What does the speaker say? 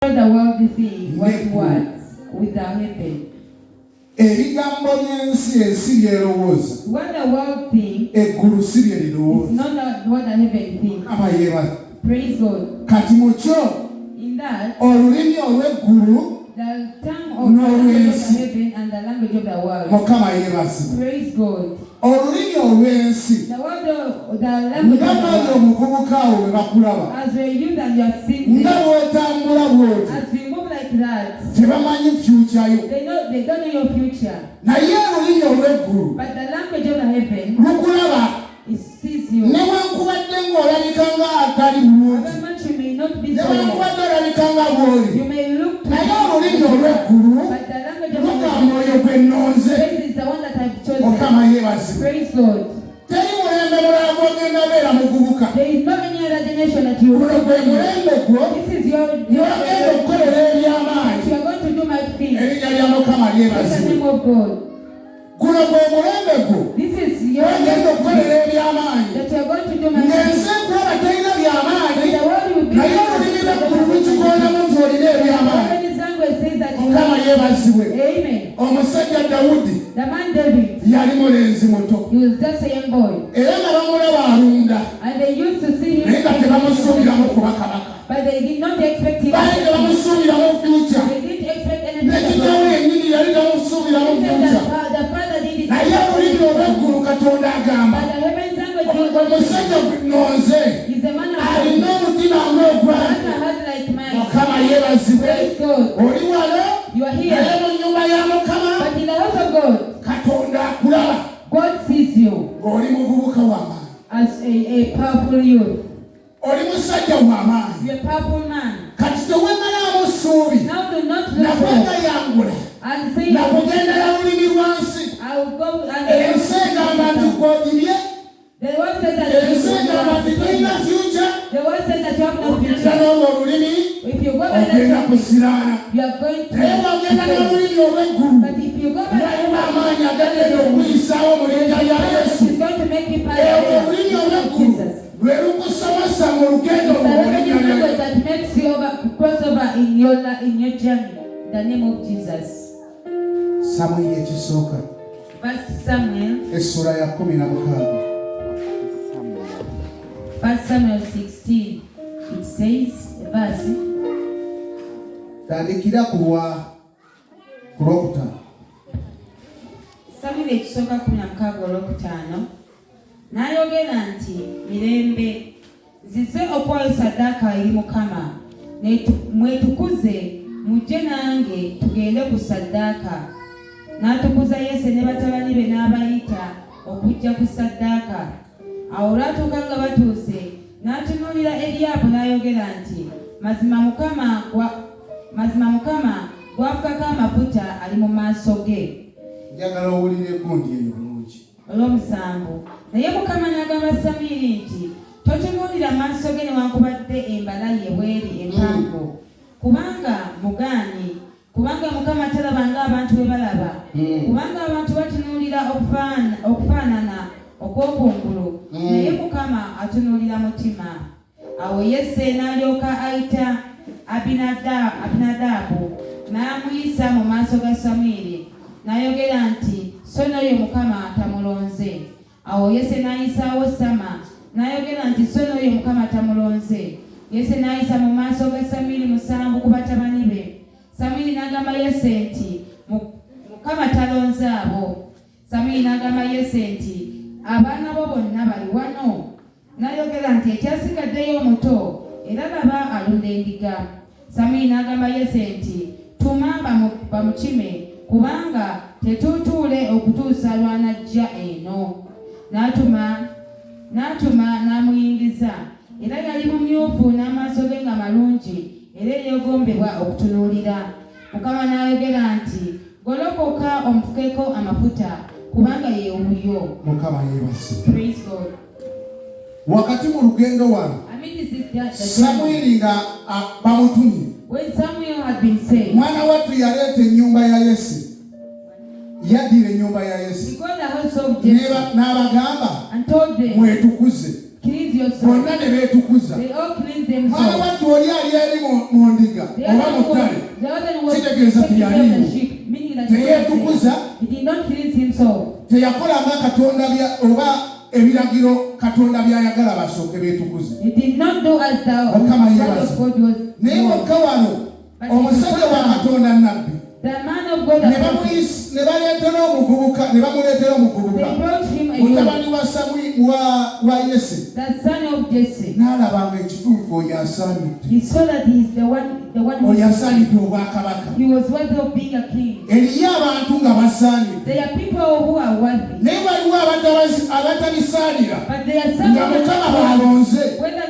The worldly thing, what words without heaven. What the world thinks is not what the heaven thinks. Praise God. In that, the tongue of the heaven and the language of the world. Praise God. The word of the language of the world. As we use and you are seen, as we move like that, they don't know your future. But the language of the heaven sees you. However much you may not be so, you may look to but the language of the heaven is the one that I've chosen. Praise God. There is not any other generation that you will. This is your you are going to do my thing. In the name of God. This is your that you are going to do my thing. The world will be says that Amen. The man David, he was just a young boy. And they used to see him, but they did not expect him. They didn't expect anything. The father did it. But the heaven's language is a man of heart like mine. Praise God. You are here. But in the house of God, God sees you as a powerful youth. You're a powerful man. Now do not look and say, I will go and the word says that you have no future. If you go by that, you are going to. But if you go by that, it's going to make you powerful. Jesus. That makes you cross over in your journey. The name of Jesus. First Samuel 16. It says, verse. Samuel ekisooka 16 n'ayogera nti mirembe nzize okuwaayo saddaaka eri Mukama mwetukuze mujje nange tugende ku saddaaka. N'atukuza Yese ne batabani be n'abayita okujja ku saddaaka. Awo olwatuuka nga batuuse n'atunuulira Eriyaabu n'ayogera nti mazima Mukama gwafukako amafuta ali mu maaso ge. Njagala owulire gundi eyo bulungi. Olw'omusanvu naye Mukama n'agamba Samwiri nti totunuulira maaso ge newankubadde embala ye bweri empanvu kubanga mugaanyi, kubanga Mukama talaba ng'abantu bwe balaba, kubanga abantu batunuulira okufaanana okw'okungulu, naye Mukama atunuulira mutima. Awo Yese n'alyoka ayita Abinadaabu n'amuyisa mu maaso ga Samwiri n'ayogera nti so n'oyo Mukama tamulonze. Awo Yese n'ayisaawo Sama n'ayogera nti so n'oyo Mukama tamulonze. Yese n'ayisa mu maaso ga Samwiri 7 ku batabani be. Samwiri n'agamba Yese nti Mukama talonze abo. Samwiri n'agamba Yese nti abaana bo bonna bali wano. N'ayogera nti ekyasigaddeyo omuto era laba alunda endiga. Samwiri n'agamba Yese nti tuma bamukime kubanga tetutuule okutuusa lwanajja eno. N'atuma n'amuyingiza era yali mumyufu n'amaaso ge nga malungi era yeegombebwa okutunuulira. Mukama n'ayogera nti golokoka omufukeko amafuta kubanga ye wuyo. Mukama yeebase. Praise God. Wakati mu lugendo wano Samwiri nga bamutumye. When Samuel had been saved, mwana wattu yaleeta ennyumba ya Yese. Yaddira ennyumba ya Yese. He got the house of Jesse n'abagamba and told them, mwetukuze. Please yourself. Bonna ne beetukuza. They all cleanse Mwana themselves. wattu oli ali eri mu ndiga The oba other mu ttale was kitegeeza taking care of teyaliiwo. the sheep, meaning that he Teyeetukuza, did not cleanse himself. teyakolanga Katonda oba ebiragiro Katonda by'ayagala basooke beetukuze. He did not do as the Mukama word yeebaza. of God was. Naye wokka wano omusajja wa Katonda nnabbi The man of God ne baleetera omuvubuka ne bamuleetera omuvubuka they brought him a mutabani youth, wa Samwiri wa Yese the son of Jesse. n'alabanga ekituufu oyo asaanidde. He saw that he is the one who Oyo asaanidde obwakabaka. he was worthy of being a king. Eriyo abantu nga basaanidde. There are people who are worthy, Naye waliwo abatabisaanira but there are some nga Mukama bw'alonze when the